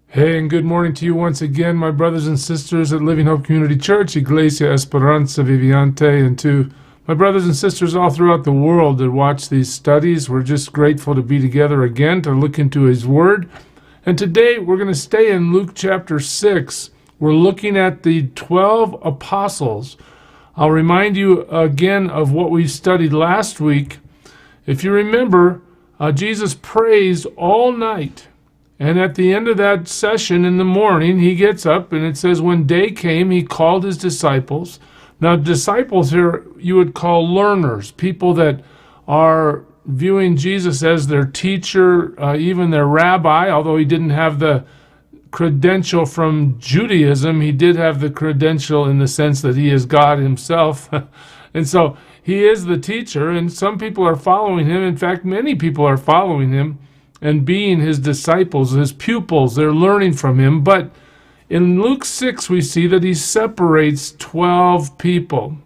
Hey, and good morning to you once again, my brothers and sisters at Living Hope Community Church, Iglesia Esperanza Viviente, and to my brothers and sisters all throughout the world that watch these studies. We're just grateful to be together again to look into His Word. And today we're going to stay in Luke chapter 6. We're looking at the 12 apostles. I'll remind you again of what we studied last week. If you remember, Jesus prays all night. And at the end of that session in the morning, he gets up and it says, when day came, he called his disciples. Now, disciples here you would call learners, people that are viewing Jesus as their teacher, even their rabbi, although he didn't have the credential from Judaism. He did have the credential in the sense that he is God himself. And so he is the teacher, and some people are following him. In fact, many people are following him and being his disciples, his pupils. They're learning from him. But in Luke 6, we see that he separates 12 people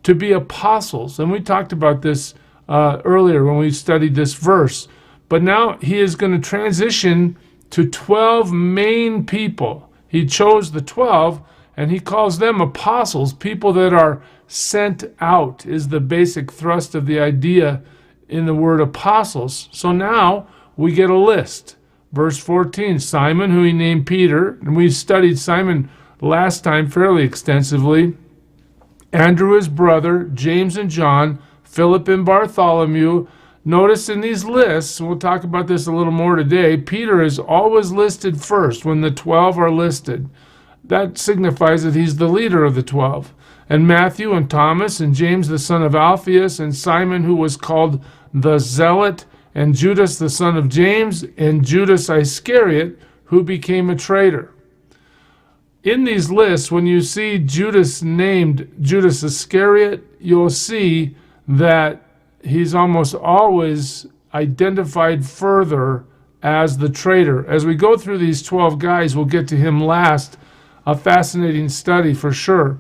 to be apostles. And we talked about this earlier when we studied this verse. But now he is going to transition to 12 main people. He chose the 12, and he calls them apostles, people that are sent out, is the basic thrust of the idea in the word apostles. So now we get a list. Verse 14, Simon, who he named Peter, and we studied Simon last time fairly extensively, Andrew his brother, James and John, Philip and Bartholomew. Notice in these lists, and we'll talk about this a little more today, Peter is always listed first when the 12 are listed. That signifies that he's the leader of the 12. And Matthew and Thomas and James the son of Alphaeus and Simon who was called the Zealot, and Judas the son of James, and Judas Iscariot, who became a traitor. In these lists, when you see Judas named Judas Iscariot, you'll see that he's almost always identified further as the traitor. As we go through these 12 guys, we'll get to him last. A fascinating study for sure.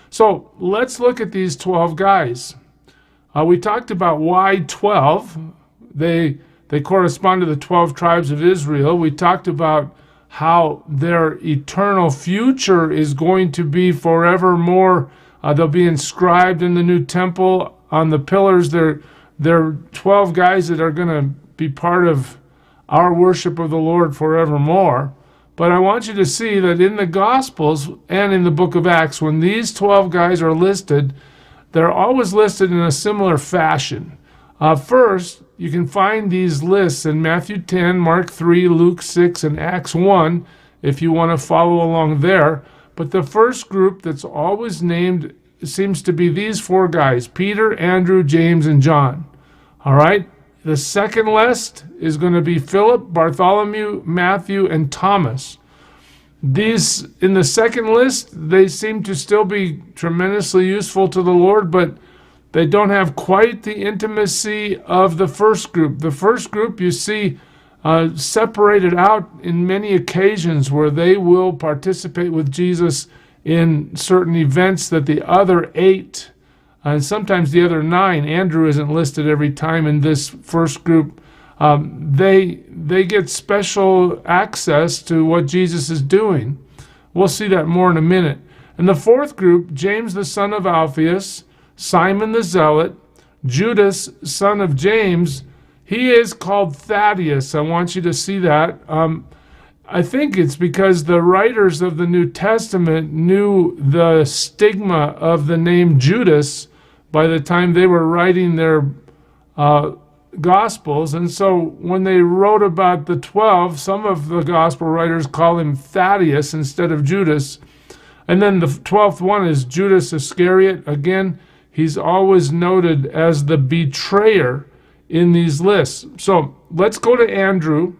So let's look at these 12 guys. We talked about why 12. They correspond to the 12 tribes of Israel. We talked about how their eternal future is going to be forevermore. They'll be inscribed in the new temple on the pillars. They're 12 guys that are going to be part of our worship of the Lord forevermore. But I want you to see that in the Gospels and in the book of Acts, when these 12 guys are listed, they're always listed in a similar fashion. First, you can find these lists in Matthew 10, Mark 3, Luke 6, and Acts 1, if you want to follow along there. But the first group that's always named seems to be these four guys, Peter, Andrew, James, and John. All right? The second list is going to be Philip, Bartholomew, Matthew, and Thomas. These, in the second list, they seem to still be tremendously useful to the Lord, but they don't have quite the intimacy of the first group. The first group you see separated out in many occasions where they will participate with Jesus in certain events that the other 8, and sometimes the other 9, Andrew isn't listed every time in this first group, they get special access to what Jesus is doing. We'll see that more in a minute. In the fourth group, James the son of Alphaeus, Simon the Zealot, Judas, son of James, he is called Thaddeus. I want you to see that. I think it's because the writers of the New Testament knew the stigma of the name Judas by the time they were writing their Gospels. And so when they wrote about the 12, some of the Gospel writers call him Thaddeus instead of Judas. And then the 12th one is Judas Iscariot. Again, he's always noted as the betrayer in these lists. So let's go to Andrew,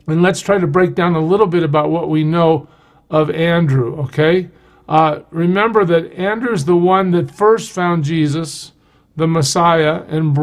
and let's try to break down a little bit about what we know of Andrew, okay? Remember that Andrew's the one that first found Jesus, the Messiah, and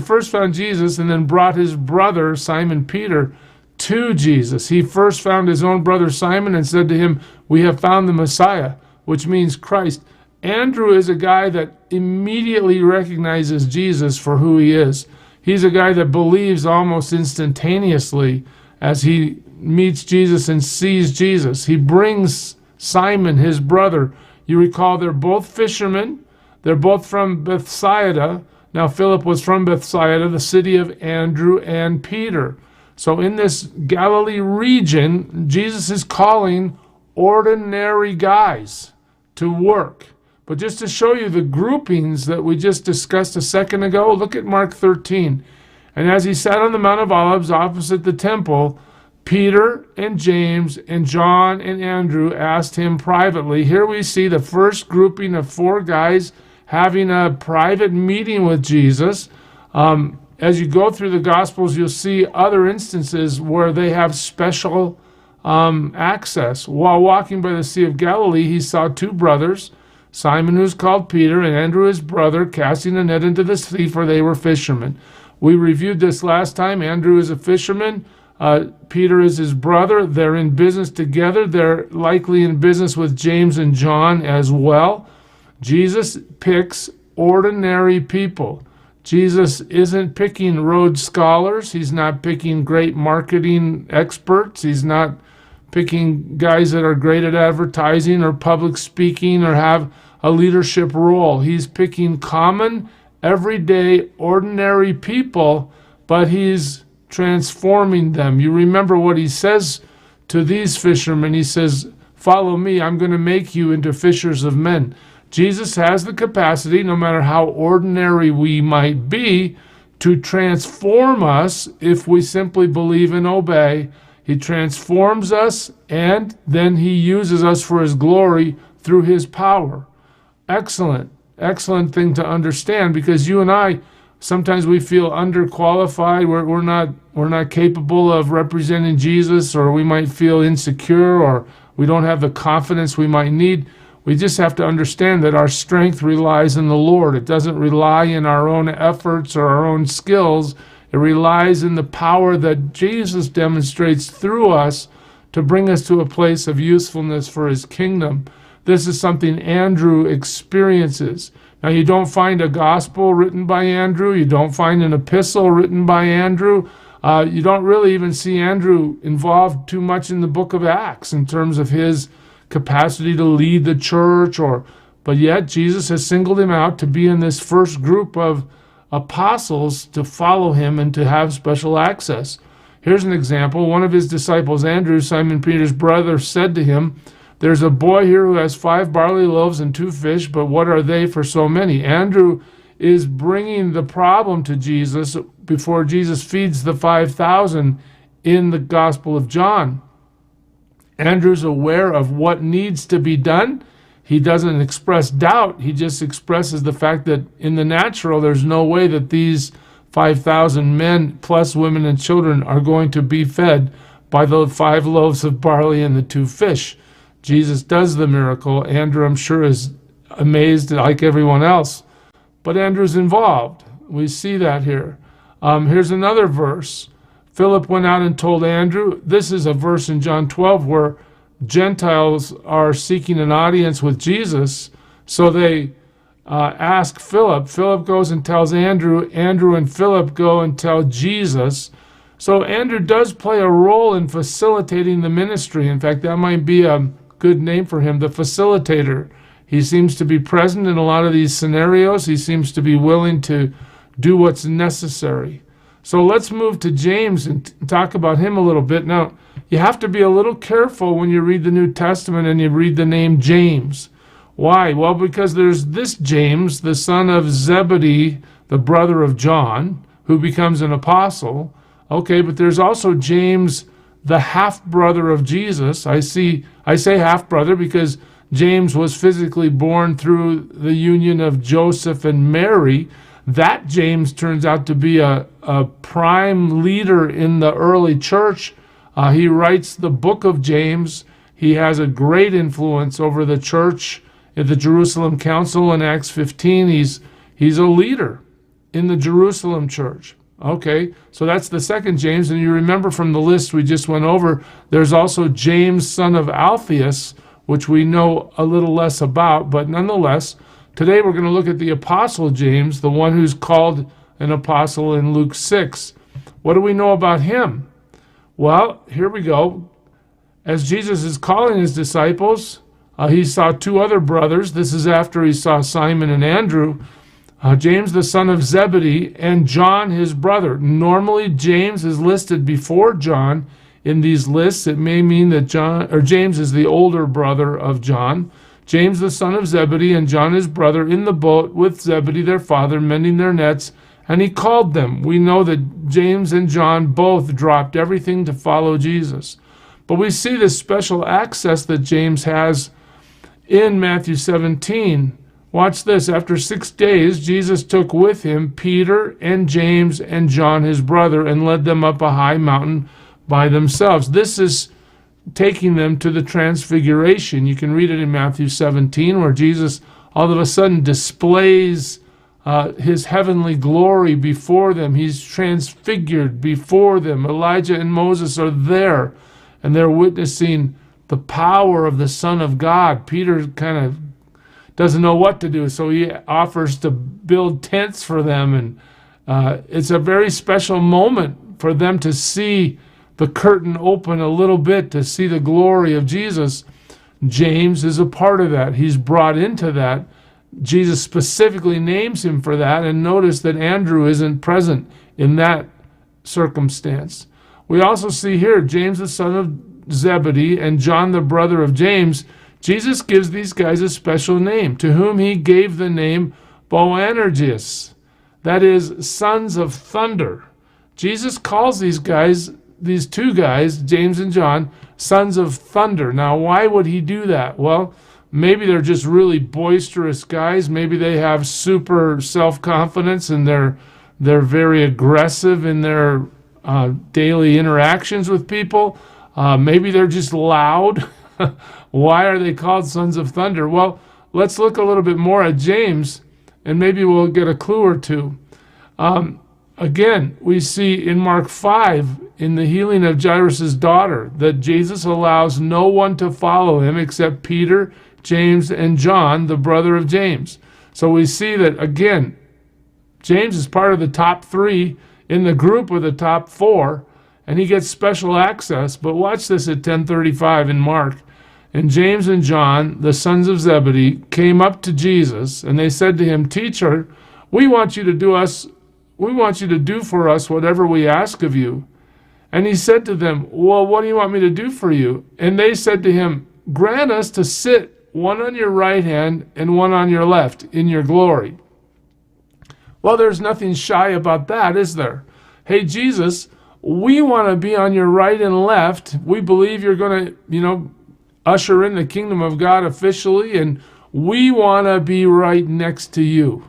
first found Jesus and then brought his brother, Simon Peter, to Jesus. He first found his own brother Simon and said to him, "We have found the Messiah," which means Christ. Andrew is a guy that immediately recognizes Jesus for who he is. He's a guy that believes almost instantaneously as he meets Jesus and sees Jesus. He brings Simon, his brother. You recall they're both fishermen. They're both from Bethsaida. Now, Philip was from Bethsaida, the city of Andrew and Peter. So in this Galilee region, Jesus is calling ordinary guys to work. But just to show you the groupings that we just discussed a second ago, look at Mark 13. And as he sat on the Mount of Olives opposite the temple, Peter and James and John and Andrew asked him privately. Here we see the first grouping of 4 guys having a private meeting with Jesus. As you go through the Gospels, you'll see other instances where they have special access. While walking by the Sea of Galilee, he saw 2 brothers, Simon, who's called Peter, and Andrew, his brother, casting a net into the sea, for they were fishermen. We reviewed this last time. Andrew is a fisherman. Peter is his brother. They're in business together. They're likely in business with James and John as well. Jesus picks ordinary people. Jesus isn't picking Rhodes scholars. He's not picking great marketing experts. He's not picking guys that are great at advertising or public speaking or have a leadership role. He's picking common, everyday, ordinary people, but he's transforming them. You remember what he says to these fishermen. He says, "Follow me, I'm going to make you into fishers of men." Jesus has the capacity, no matter how ordinary we might be, to transform us if we simply believe and obey. He transforms us, and then he uses us for his glory through his power. Excellent thing to understand, because you and I, sometimes we feel underqualified. We're not capable of representing Jesus, or we might feel insecure, or we don't have the confidence we might need. We just have to understand that our strength relies in the Lord. It doesn't rely in our own efforts or our own skills. It relies in the power that Jesus demonstrates through us to bring us to a place of usefulness for his kingdom. This is something Andrew experiences. Now, you don't find a gospel written by Andrew. You don't find an epistle written by Andrew. You don't really even see Andrew involved too much in the book of Acts in terms of his capacity to lead the church, but yet Jesus has singled him out to be in this first group of apostles to follow him and to have special access. Here's an example. One of his disciples, Andrew, Simon Peter's brother, said to him, "There's a boy here who has 5 barley loaves and 2 fish, but what are they for so many?" Andrew is bringing the problem to Jesus before Jesus feeds the 5,000 in the Gospel of John. Andrew's aware of what needs to be done. He doesn't express doubt. He just expresses the fact that in the natural, there's no way that these 5,000 men plus women and children are going to be fed by the 5 loaves of barley and the 2 fish. Jesus does the miracle. Andrew, I'm sure, is amazed like everyone else. But Andrew's involved. We see that here. Here's another verse. Philip went out and told Andrew. This is a verse in John 12 where Gentiles are seeking an audience with Jesus. So they ask Philip. Philip goes and tells Andrew. Andrew and Philip go and tell Jesus. So Andrew does play a role in facilitating the ministry. In fact, that might be a good name for him, the facilitator. He seems to be present in a lot of these scenarios. He seems to be willing to do what's necessary. So let's move to James and talk about him a little bit. Now, you have to be a little careful when you read the New Testament and you read the name James. Why? Well, because there's this James, the son of Zebedee, the brother of John, who becomes an apostle. Okay, but there's also James, the half-brother of Jesus. I say half-brother because James was physically born through the union of Joseph and Mary. That James turns out to be a prime leader in the early church. He writes the book of James. He has a great influence over the church at the Jerusalem Council in Acts 15. He's a leader in the Jerusalem church. Okay, so that's the second James. And you remember from the list we just went over, there's also James, son of Alphaeus, which we know a little less about, but nonetheless, today we're going to look at the Apostle James, the one who's called an apostle in Luke 6. What do we know about him? Well, here we go. As Jesus is calling his disciples, he saw two other brothers. This is after he saw Simon and Andrew. James, the son of Zebedee, and John, his brother. Normally, James is listed before John in these lists. It may mean that James is the older brother of John. James, the son of Zebedee, and John, his brother, in the boat with Zebedee, their father, mending their nets, and he called them. We know that James and John both dropped everything to follow Jesus. But we see this special access that James has in Matthew 17. Watch this. After 6 days, Jesus took with him Peter and James and John, his brother, and led them up a high mountain by themselves. This is taking them to the transfiguration. You can read it in Matthew 17, where Jesus all of a sudden displays his heavenly glory before them. He's transfigured before them. Elijah and Moses are there, and they're witnessing the power of the Son of God. Peter kind of doesn't know what to do, so he offers to build tents for them, and it's a very special moment for them to see the curtain open a little bit, to see the glory of Jesus. James is a part of that. He's brought into that. Jesus specifically names him for that, and notice that Andrew isn't present in that circumstance. We also see here James, the son of Zebedee, and John, the brother of James. Jesus gives these guys a special name, to whom he gave the name Boanerges, that is, sons of thunder. Jesus calls these two guys, James and John, sons of thunder. Now, why would he do that? Well, maybe they're just really boisterous guys. Maybe they have super self-confidence and they're very aggressive in their daily interactions with people. Maybe they're just loud. Why are they called sons of thunder? Well, let's look a little bit more at James, and maybe we'll get a clue or two. Again, we see in Mark 5, in the healing of Jairus' daughter, that Jesus allows no one to follow him except Peter, James, and John, the brother of James. So we see that, again, James is part of the top 3 in the group of the top 4, and he gets special access. But watch this at 10:35 in Mark. And James and John, the sons of Zebedee, came up to Jesus, and they said to him, "Teacher, we want you to do for us whatever we ask of you." And he said to them, "Well, what do you want me to do for you?" And they said to him, "Grant us to sit, one on your right hand and one on your left, in your glory." Well, there's nothing shy about that, is there? Hey, Jesus, we want to be on your right and left. We believe you're going to, usher in the kingdom of God officially, and we want to be right next to you.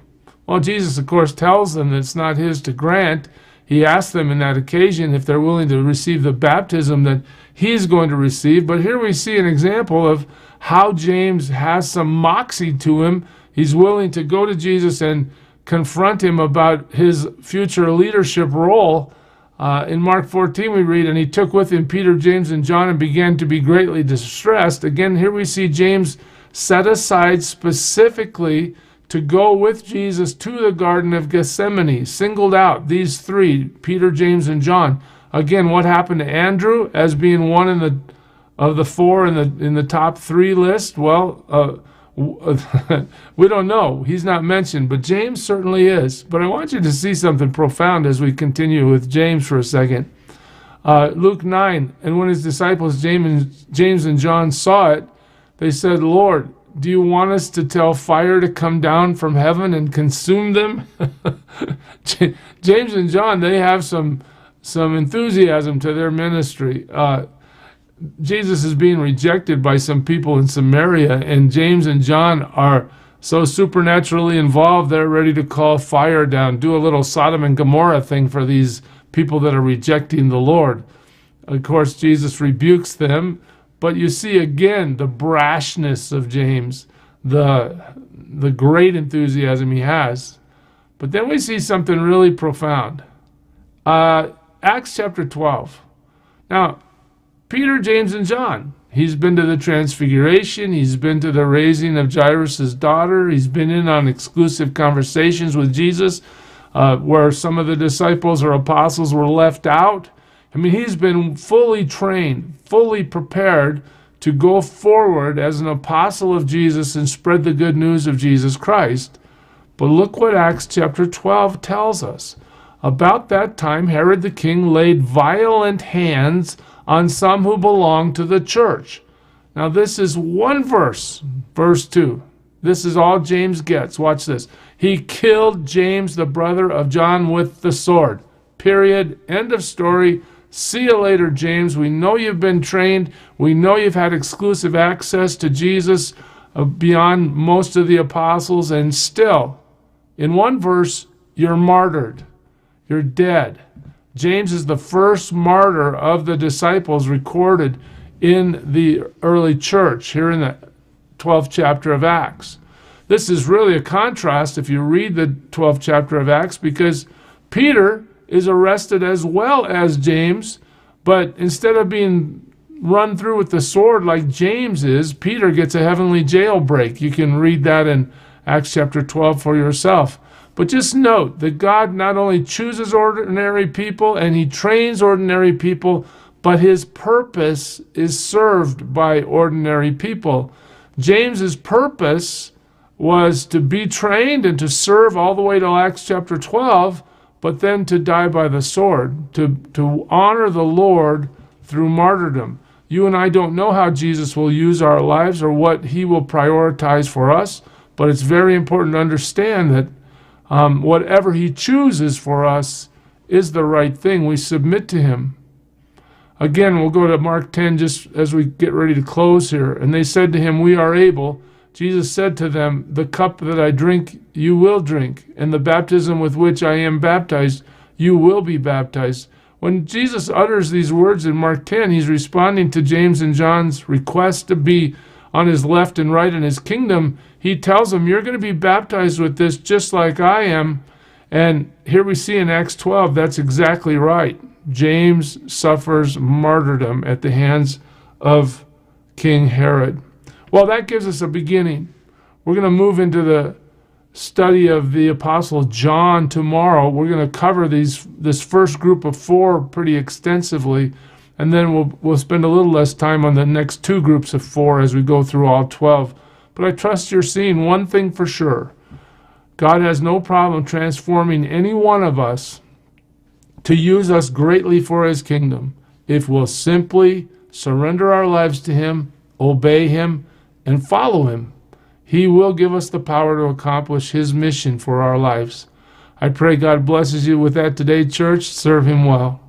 Well, Jesus, of course, tells them that it's not his to grant. He asked them in that occasion if they're willing to receive the baptism that he's going to receive. But here we see an example of how James has some moxie to him. He's willing to go to Jesus and confront him about his future leadership role. In Mark 14 we read, "And he took with him Peter, James, and John, and began to be greatly distressed." Again, here we see James set aside specifically to go with Jesus to the Garden of Gethsemane, singled out these 3, Peter, James, and John. Again, what happened to Andrew as being one of the 4 in the top 3 list? Well, we don't know. He's not mentioned, but James certainly is. But I want you to see something profound as we continue with James for a second. Luke 9, "And when his disciples James and John saw it, they said, 'Lord, do you want us to tell fire to come down from heaven and consume them?'" James and John, they have some enthusiasm to their ministry. Jesus is being rejected by some people in Samaria, and James and John are so supernaturally involved, they're ready to call fire down, do a little Sodom and Gomorrah thing for these people that are rejecting the Lord. Of course, Jesus rebukes them, but you see again the brashness of James, the great enthusiasm he has. But then we see something really profound. Acts chapter 12. Now, Peter, James, and John. He's been to the transfiguration. He's been to the raising of Jairus' daughter. He's been in on exclusive conversations with Jesus where some of the disciples or apostles were left out. I mean, he's been fully trained, fully prepared to go forward as an apostle of Jesus and spread the good news of Jesus Christ. But look what Acts chapter 12 tells us. About that time, Herod the king laid violent hands on some who belonged to the church. Now, this is one verse, verse 2. This is all James gets. Watch this. He killed James, the brother of John, with the sword. Period. End of story. See you later, James. We know you've been trained. We know you've had exclusive access to Jesus beyond most of the apostles. And still, in one verse, you're martyred. You're dead. James is the first martyr of the disciples recorded in the early church here in the 12th chapter of Acts. This is really a contrast if you read the 12th chapter of Acts, because Peter is arrested as well as James, but instead of being run through with the sword like James is, Peter gets a heavenly jailbreak. You can read that in Acts chapter 12 for yourself. But just note that God not only chooses ordinary people and he trains ordinary people, but his purpose is served by ordinary people. James's purpose was to be trained and to serve all the way to Acts chapter 12, but then to die by the sword, to honor the Lord through martyrdom. You and I don't know how Jesus will use our lives or what he will prioritize for us, but it's very important to understand that whatever he chooses for us is the right thing. We submit to him. Again, we'll go to Mark 10 just as we get ready to close here. And they said to him, "We are able." Jesus said to them, "The cup that I drink, you will drink, and the baptism with which I am baptized, you will be baptized." When Jesus utters these words in Mark 10, he's responding to James and John's request to be on his left and right in his kingdom. He tells them, you're going to be baptized with this just like I am. And here we see in Acts 12, that's exactly right. James suffers martyrdom at the hands of King Herod. Well, that gives us a beginning. We're going to move into the study of the Apostle John tomorrow. We're going to cover this first group of 4 pretty extensively, and then we'll spend a little less time on the next 2 groups of 4 as we go through all 12. But I trust you're seeing one thing for sure. God has no problem transforming any one of us to use us greatly for his kingdom if we'll simply surrender our lives to him, obey him, and follow him. He will give us the power to accomplish his mission for our lives. I pray God blesses you with that today, church. Serve him well.